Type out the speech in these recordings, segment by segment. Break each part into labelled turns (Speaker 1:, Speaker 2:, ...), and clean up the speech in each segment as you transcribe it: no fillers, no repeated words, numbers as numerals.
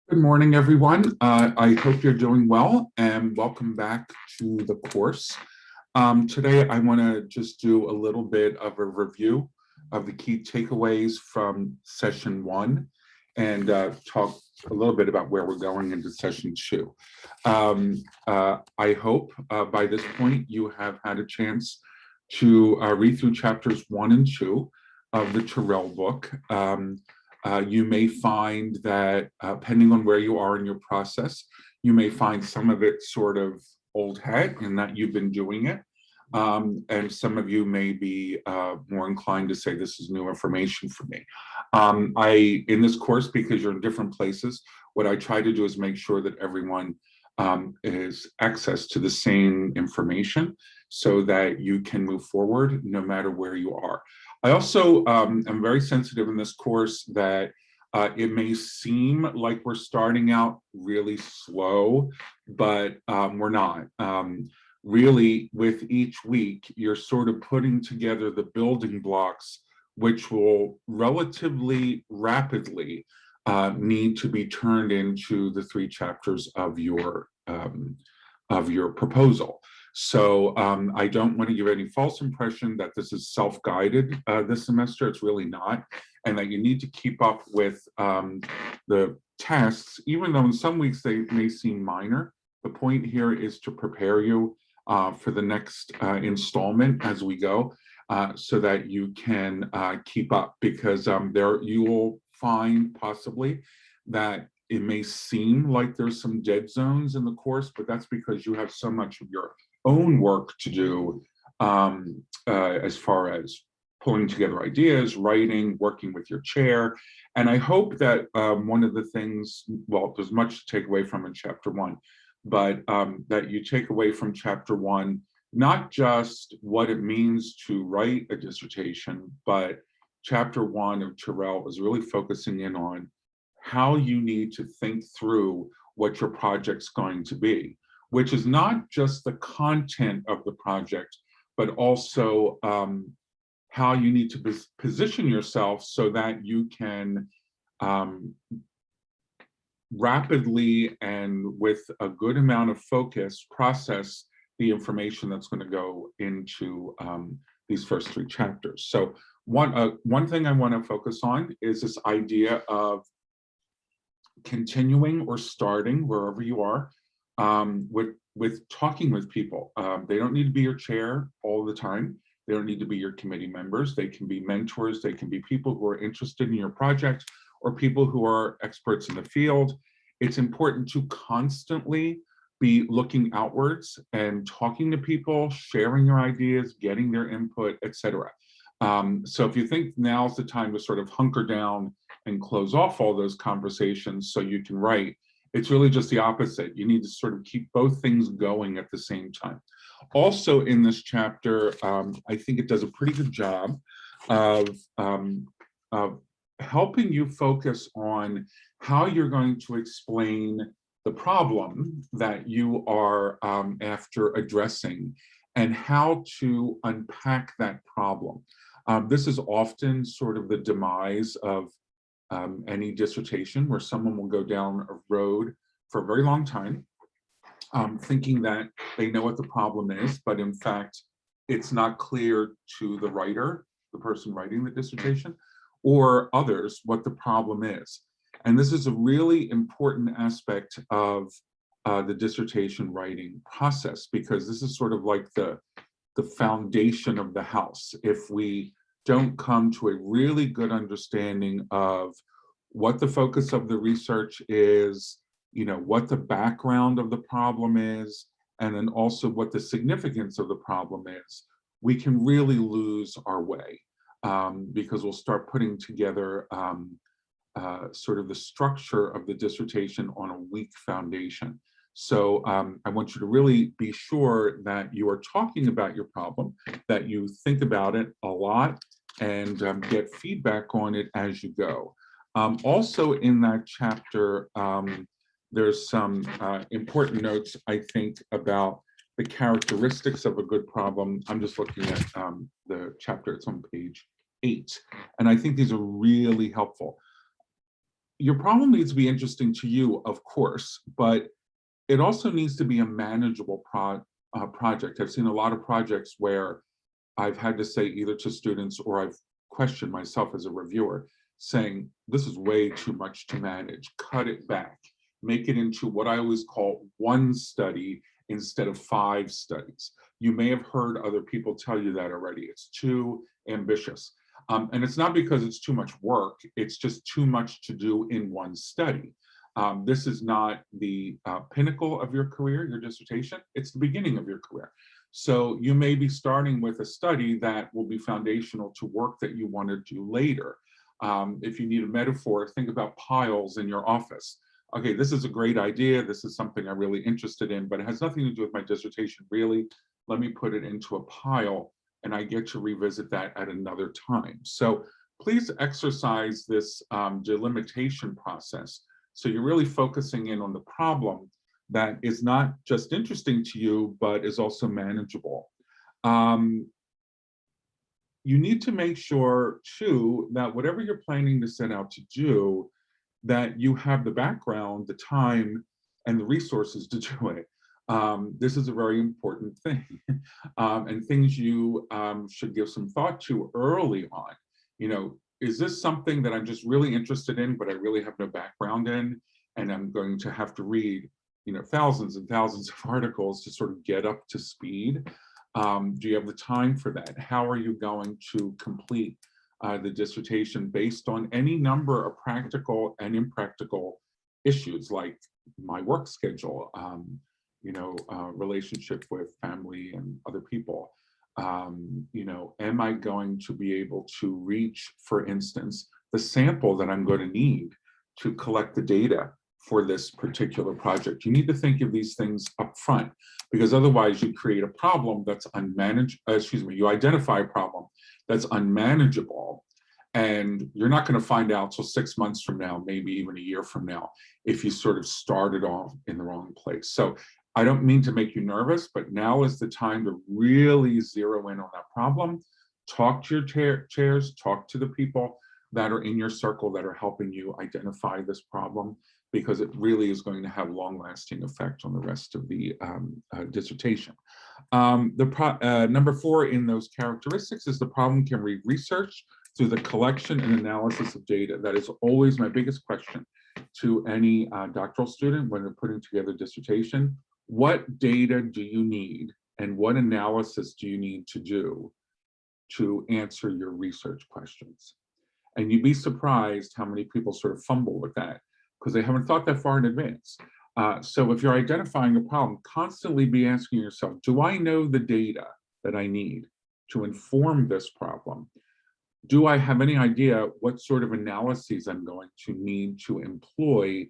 Speaker 1: Good morning, everyone. I hope you're doing well and welcome back to the course. Today, I want to just do a little bit of a review of the key takeaways from session 1 and talk a little bit about where we're going into session 2. I hope by this point you have had a chance to read through chapters 1 and 2 of the Terrell book. You may find that, depending on where you are in your process, you may find some of it sort of old hat in that you've been doing it. And some of you may be more inclined to say this is new information for me. In this course, because you're in different places, what I try to do is make sure that everyone is access to the same information so that you can move forward no matter where you are. I also am very sensitive in this course that it may seem like we're starting out really slow, but we're not. Really, with each week, you're sort of putting together the building blocks, which will relatively rapidly need to be turned into the 3 chapters of your proposal. So I don't want to give any false impression that this is self-guided this semester. It's really not, and that you need to keep up with the tasks, even though in some weeks they may seem minor. The point here is to prepare you for the next installment as we go, so that you can keep up, because there you will find possibly that it may seem like there's some dead zones in the course, but that's because you have so much of your own work to do as far as pulling together ideas, writing, working with your chair. And I hope that one of the things, well, there's much to take away from in chapter 1, but that you take away from chapter 1, not just what it means to write a dissertation, but chapter 1 of Terrell is really focusing in on how you need to think through what your project's going to be, which is not just the content of the project, but also how you need to position yourself so that you can rapidly and with a good amount of focus process the information that's going to go into these first 3 chapters. So one thing I want to focus on is this idea of continuing or starting wherever you are with talking with people. They don't need to be your chair all the time. They don't need to be your committee members. They can be mentors. They can be people who are interested in your project or people who are experts in the field. It's important to constantly be looking outwards and talking to people, sharing your ideas, getting their input, etc. So if you think now's the time to sort of hunker down and close off all those conversations so you can write, it's really just the opposite. You need to sort of keep both things going at the same time. Also in this chapter, I think it does a pretty good job of helping you focus on how you're going to explain the problem that you are after addressing and how to unpack that problem. This is often sort of the demise of any dissertation, where someone will go down a road for a very long time, thinking that they know what the problem is, but in fact, it's not clear to the writer, the person writing the dissertation, or others what the problem is. And this is a really important aspect of the dissertation writing process, because this is sort of like the foundation of the house. If we don't come to a really good understanding of what the focus of the research is, what the background of the problem is, and then also what the significance of the problem is, we can really lose our way, because we'll start putting together sort of the structure of the dissertation on a weak foundation. So I want you to really be sure that you are talking about your problem, that you think about it a lot, and get feedback on it as you go. Also in that chapter, there's some important notes, I think, about the characteristics of a good problem. I'm just looking at the chapter, it's on page 8. And I think these are really helpful. your problem needs to be interesting to you, of course, but it also needs to be a manageable project. I've seen a lot of projects where I've had to say either to students or I've questioned myself as a reviewer, saying, this is way too much to manage, cut it back, make it into what I always call one study instead of 5 studies. You may have heard other people tell you that already. It's too ambitious. And it's not because it's too much work, it's just too much to do in one study. This is not the pinnacle of your career, your dissertation, it's the beginning of your career. So you may be starting with a study that will be foundational to work that you want to do later. If you need a metaphor, think about piles in your office. Okay, this is a great idea. This is something I'm really interested in, but it has nothing to do with my dissertation, really. Let me put it into a pile, and I get to revisit that at another time. So please exercise this delimitation process. So you're really focusing in on the problem that is not just interesting to you, but is also manageable. You need to make sure, too, that whatever you're planning to set out to do, that you have the background, the time, and the resources to do it. This is a very important thing, and things you should give some thought to early on. You know, is this something that I'm just really interested in, but I really have no background in, and I'm going to have to read, you know, thousands and thousands of articles to sort of get up to speed? Do you have the time for that? How are you going to complete the dissertation based on any number of practical and impractical issues, like my work schedule, you know, relationship with family and other people? You know, am I going to be able to reach, for instance, the sample that I'm going to need to collect the data for this particular project? You need to think of these things up front, because otherwise you create a problem that's you identify a problem that's unmanageable, and you're not going to find out till 6 months from now, maybe even a year from now, if you sort of started off in the wrong place. So I don't mean to make you nervous, but now is the time to really zero in on that problem. Talk to your chairs, talk to the people that are in your circle that are helping you identify this problem, because it really is going to have long-lasting effect on the rest of the dissertation. Number 4 in those characteristics is the problem can be researched through the collection and analysis of data. That is always my biggest question to any doctoral student when they're putting together a dissertation. What data do you need, and what analysis do you need to do to answer your research questions? And you'd be surprised how many people sort of fumble with that, because they haven't thought that far in advance. So if you're identifying a problem, constantly be asking yourself, do I know the data that I need to inform this problem? Do I have any idea what sort of analyses I'm going to need to employ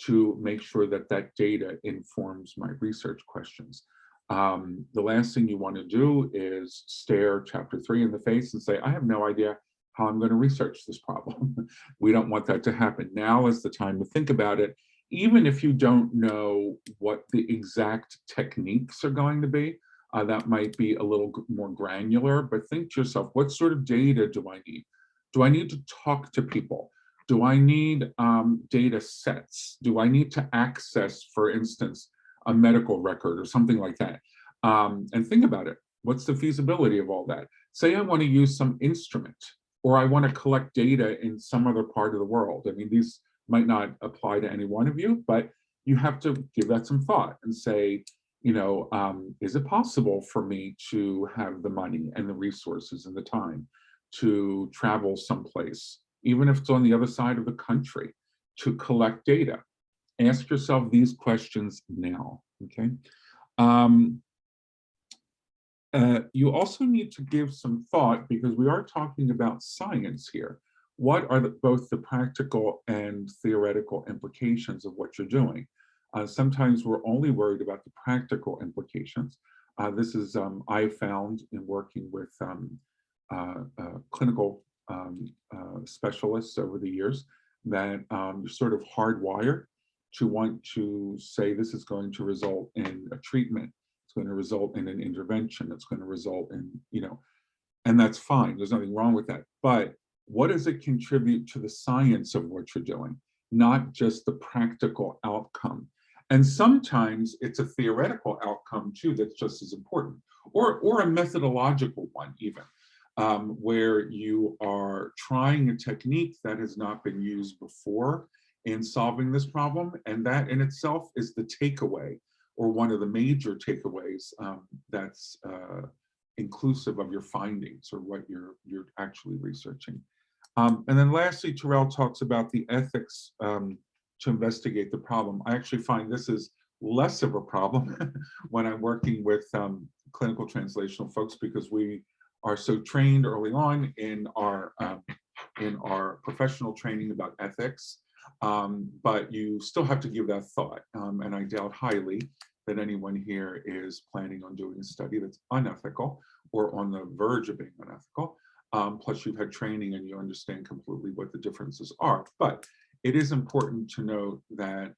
Speaker 1: to make sure that that data informs my research questions? The last thing you want to do is stare chapter 3 in the face and say, I have no idea how I'm going to research this problem. We don't want that to happen. Now is the time to think about it, even if you don't know what the exact techniques are going to be. That might be a little more granular, but think to yourself, what sort of data do I need? Do I need to talk to people? Do I need data sets? Do I need to access, for instance, a medical record or something like that? And think about it. What's the feasibility of all that? Say I want to use some instrument, or I want to collect data in some other part of the world. I mean, these might not apply to any one of you, but you have to give that some thought and say, you know, is it possible for me to have the money and the resources and the time to travel someplace, even if it's on the other side of the country, to collect data? Ask yourself these questions now, okay? You also need to give some thought, because we are talking about science here. What are both the practical and theoretical implications of what you're doing? Sometimes we're only worried about the practical implications. This is, I found in working with clinical specialists over the years, that you're sort of hardwired to want to say this is going to result in a treatment, it's going to result in an intervention, it's going to result in, you know, and that's fine. There's nothing wrong with that. But what does it contribute to the science of what you're doing? not just the practical outcome. And sometimes it's a theoretical outcome too that's just as important, or a methodological one even, where you are trying a technique that has not been used before in solving this problem, and that in itself is the takeaway, or one of the major takeaways that's inclusive of your findings or what you're actually researching. And then lastly, Terrell talks about the ethics to investigate the problem. I actually find this is less of a problem when I'm working with clinical translational folks, because we are so trained early on in our professional training about ethics, but you still have to give that thought. And I doubt highly that anyone here is planning on doing a study that's unethical or on the verge of being unethical. Plus you've had training and you understand completely what the differences are. But it is important to note that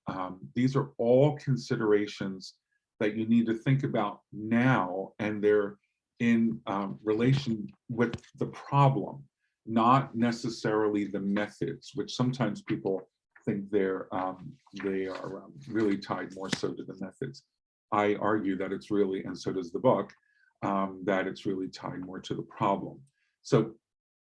Speaker 1: these are all considerations that you need to think about now, and they're in relation with the problem, not necessarily the methods, which sometimes people think they are really tied more so to the methods. I argue that it's really, and so does the book, that it's really tied more to the problem. So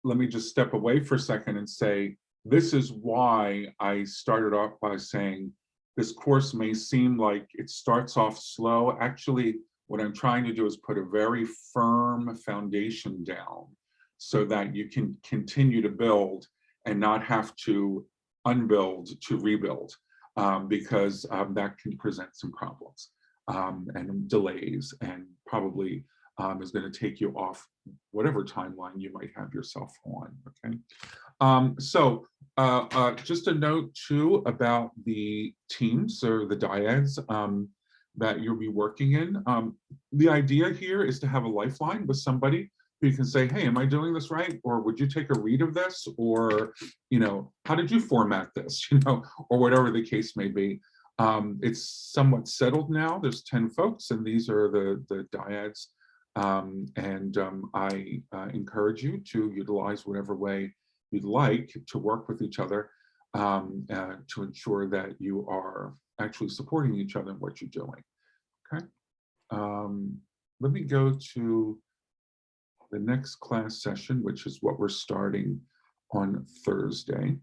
Speaker 1: let me just step away for a second and say, this is why I started off by saying this course may seem like it starts off slow. Actually, what I'm trying to do is put a very firm foundation down so that you can continue to build and not have to unbuild to rebuild, because that can present some problems and delays, and probably is going to take you off whatever timeline you might have yourself on, okay? Just a note too about the teams or the dyads that you'll be working in. The idea here is to have a lifeline with somebody who you can say, hey, am I doing this right? Or would you take a read of this? Or, you know, how did you format this? You know, or whatever the case may be. It's somewhat settled now. There's 10 folks, and these are the dyads. I encourage you to utilize whatever way you'd like to work with each other to ensure that you are actually supporting each other in what you're doing, okay? Let me go to the next class session, which is what we're starting on Thursday.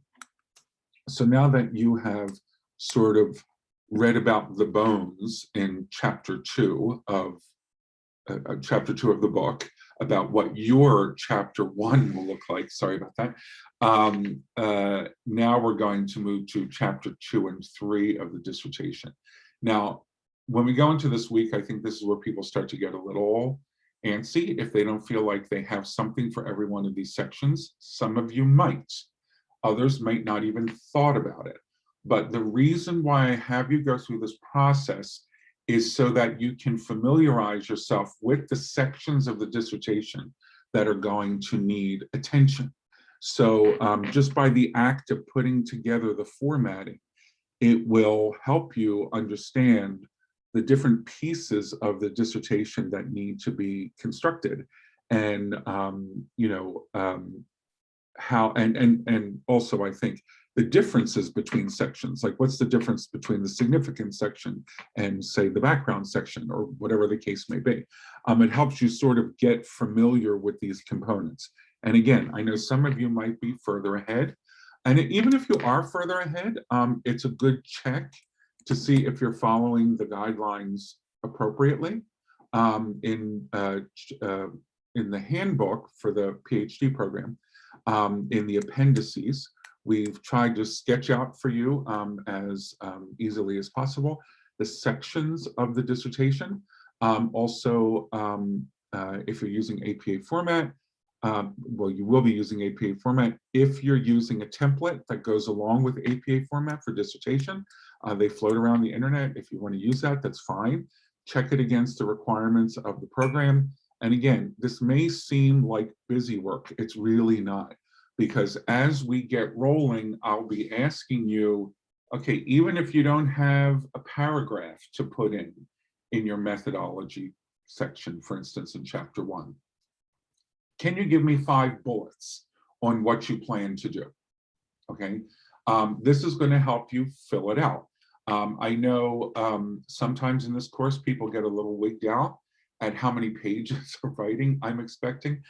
Speaker 1: So now that you have sort of read about the bones in chapter 2 of the book, about what your chapter 1 will look like, sorry about that. Now we're going to move to chapter 2 and 3 of the dissertation. Now, when we go into this week, I think this is where people start to get a little antsy if they don't feel like they have something for every one of these sections. Some of you might, others might not even thought about it. But the reason why I have you go through this process is so that you can familiarize yourself with the sections of the dissertation that are going to need attention. So just by the act of putting together the formatting, it will help you understand the different pieces of the dissertation that need to be constructed, and how, and also I think the differences between sections, like what's the difference between the significance section and say the background section, or whatever the case may be. It helps you sort of get familiar with these components. And again, I know some of you might be further ahead, and even if you are further ahead, it's a good check to see if you're following the guidelines appropriately. In the handbook for the PhD program, in the appendices, we've tried to sketch out for you as easily as possible the sections of the dissertation. Also, if you're using APA format, well, you will be using APA format. If you're using a template that goes along with APA format for dissertation, they float around the internet. If you want to use that, that's fine. Check it against the requirements of the program. And again, this may seem like busy work. It's really not, because as we get rolling, I'll be asking you, okay, even if you don't have a paragraph to put in your methodology section, for instance, in chapter 1, can you give me 5 bullets on what you plan to do? Okay, This is going to help you fill it out. I know sometimes in this course, people get a little wigged out at how many pages of writing I'm expecting.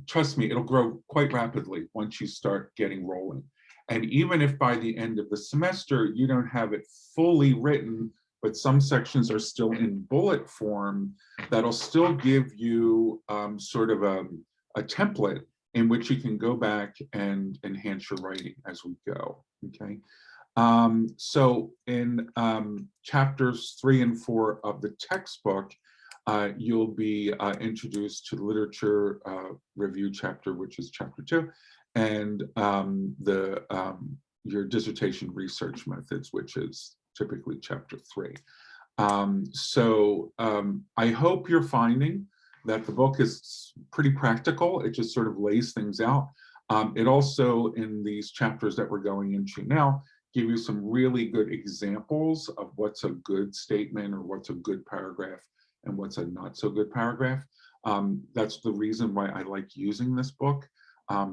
Speaker 1: Trust me, it'll grow quite rapidly once you start getting rolling. And even if by the end of the semester, you don't have it fully written, but some sections are still in bullet form, that'll still give you sort of a template in which you can go back and enhance your writing as we go, okay? So in chapters 3 and 4 of the textbook, you'll be introduced to the literature review chapter, which is chapter 2, and your dissertation research methods, which is typically chapter 3. I hope you're finding that the book is pretty practical. It just sort of lays things out. It also, in these chapters that we're going into now, give you some really good examples of what's a good statement or what's a good paragraph and what's a not so good paragraph. That's the reason why I like using this book,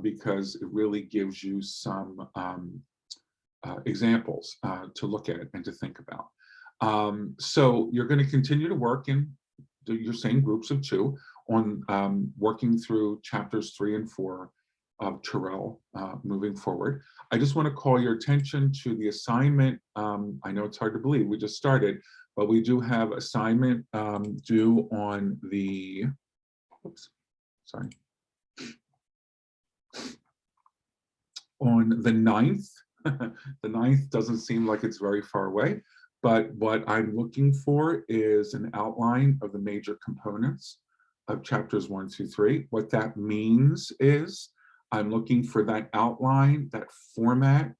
Speaker 1: because it really gives you some examples to look at and to think about. So you're going to continue to work in your same groups of 2 on working through chapters 3 and 4 of Terrell moving forward. I just want to call your attention to the assignment. I know it's hard to believe, we just started, but we do have assignment due on the, on the 9th. The 9th doesn't seem like it's very far away, but what I'm looking for is an outline of the major components of chapters 1 through 3. What that means is I'm looking for that outline, that format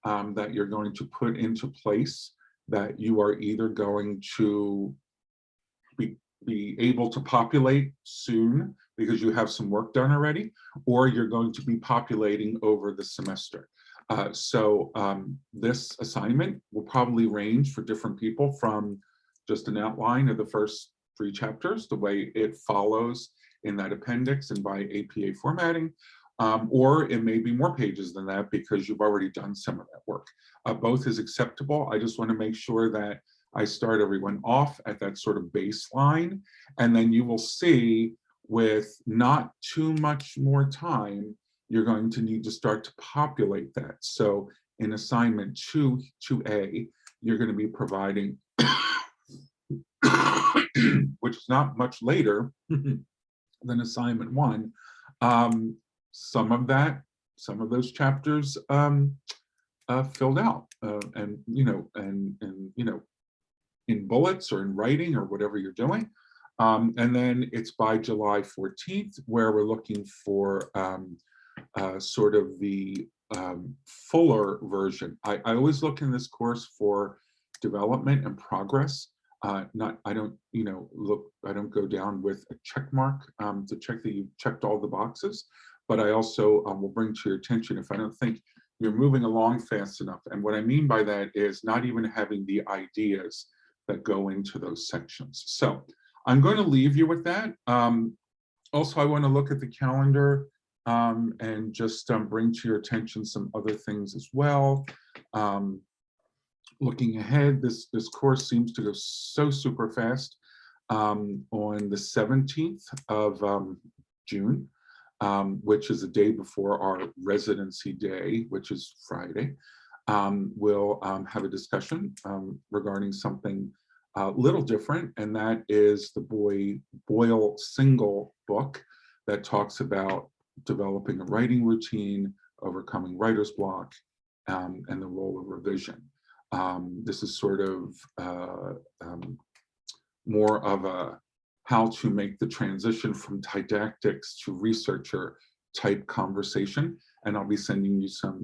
Speaker 1: that you're going to put into place, that you are either going to be able to populate soon because you have some work done already, or you're going to be populating over the semester. This assignment will probably range for different people from just an outline of the first 3 chapters, the way it follows in that appendix and by APA formatting, or it may be more pages than that because you've already done some of that work. Both is acceptable. I just want to make sure that I start everyone off at that sort of baseline, and then you will see with not too much more time, you're going to need to start to populate that. So in assignment 2A, you're going to be providing, which is not much later than assignment 1, some of those chapters filled out, and in bullets or in writing or whatever you're doing. And then it's by July 14th where we're looking for sort of the fuller version. I always look in this course for development and progress. I don't go down with a check mark to check that you've checked all the boxes, but I also will bring to your attention if I don't think you're moving along fast enough. And what I mean by that is not even having the ideas that go into those sections. So I'm going to leave you with that. Also, I want to look at the calendar and just bring to your attention some other things as well. Looking ahead, this course seems to go so super fast. On the 17th of June, which is the day before our residency day, which is Friday, we'll have a discussion regarding something a little different, and that is the Boyle single book that talks about developing a writing routine, overcoming writer's block, and the role of revision. This is sort of more of a how to make the transition from didactics to researcher type conversation. And I'll be sending you some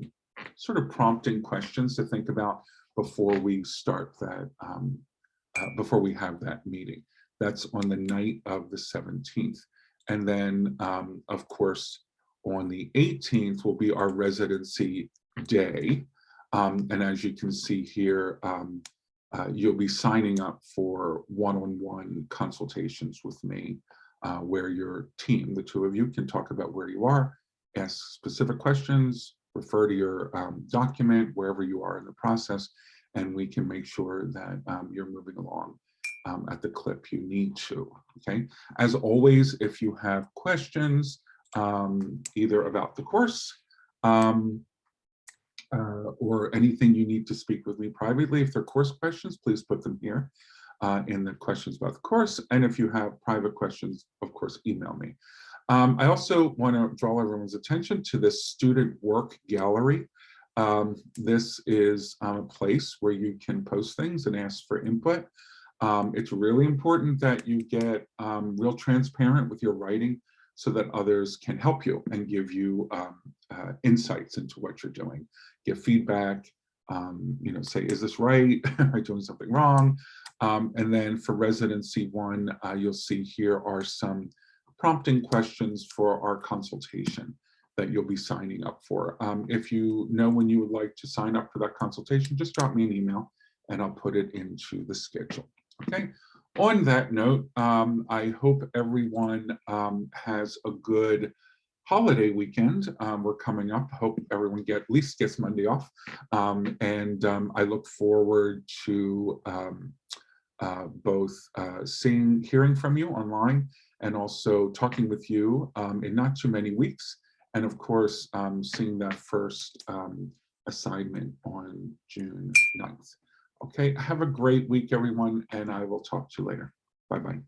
Speaker 1: sort of prompting questions to think about before we start that, before we have that meeting. That's on the night of the 17th. And then, of course, on the 18th will be our residency day. And as you can see here, you'll be signing up for one-on-one consultations with me, where your team, the 2 of you, can talk about where you are, ask specific questions, refer to your document wherever you are in the process, and we can make sure that you're moving along at the clip you need to, okay? As always, if you have questions, either about the course or anything you need to speak with me privately, if they're course questions, please put them here in the questions about the course. And if you have private questions, of course, email me. I also want to draw everyone's attention to this student work gallery. This is a place where you can post things and ask for input. It's really important that you get real transparent with your writing so that others can help you and give you insights into what you're doing. Give feedback, you know, say, is this right? Am I doing something wrong? And then for Residency 1, you'll see here are some prompting questions for our consultation that you'll be signing up for. If you know when you would like to sign up for that consultation, just drop me an email and I'll put it into the schedule. Okay. On that note, I hope everyone has a good holiday weekend. We're coming up. Hope everyone at least gets Monday off. I look forward to both hearing from you online and also talking with you in not too many weeks. And of course, seeing that first assignment on June 9th. Okay, have a great week, everyone, and I will talk to you later. Bye-bye.